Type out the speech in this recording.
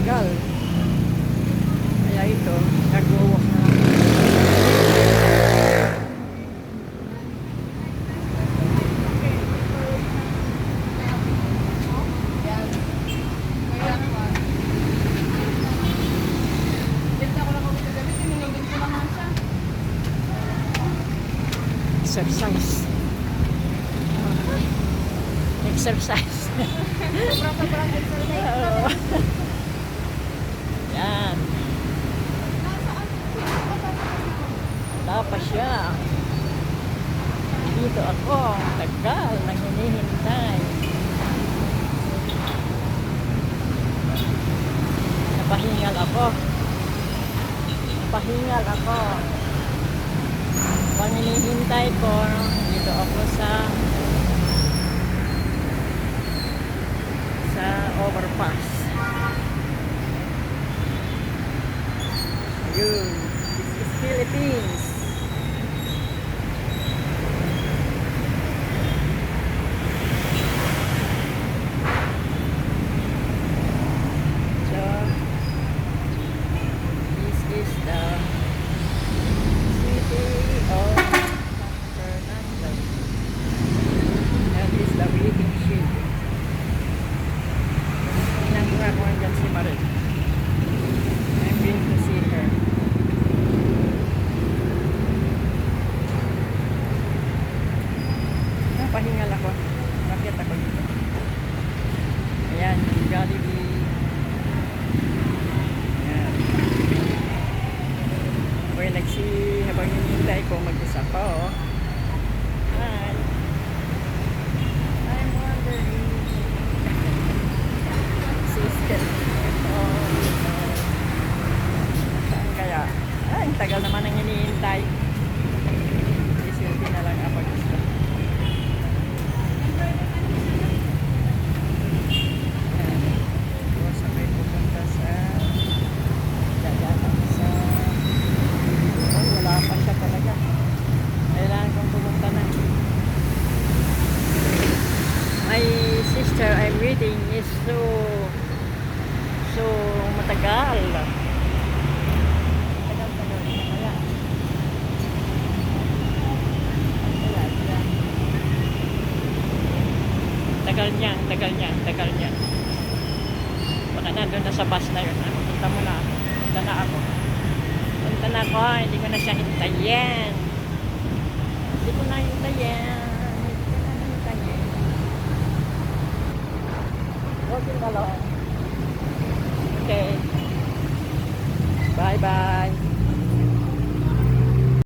matagal. Kaya ito, nag-walk na lang. Exercise. Exercise. Sobrang exercise. Oo. Yan. Wala pa siya. Dito ako. Tagal nang hinihintay. Napahingal ako. Napahingal ako. Pang hinihintay ko, dito ako sa overpass. Ayun. This is Philippines. So, this is the city of Fernando. And this is the waiting shed. Ako andyan si Marit. I'm going to see her. Napahingal ako. Bakit ako dito? Ayan, yung Jollibee. Ayan. Habang hinihintay ko mag-isa pa, oh. Hi. I'm wondering. Saan kaya? Ang tagal naman ang hinihintay. Isilpi na lang ako gusto. Ito sa may pupunta sa dadaan sa wala pa siya talaga. Kailangan kong pumunta na. My sister, I'm waiting is so matagal. Tagal. Tagal niya. Baka nandun na sa bus na yun. Punta mo na. Punta na ako. Hindi ko na siya hintayin. Walking along. Okay. Bye-bye.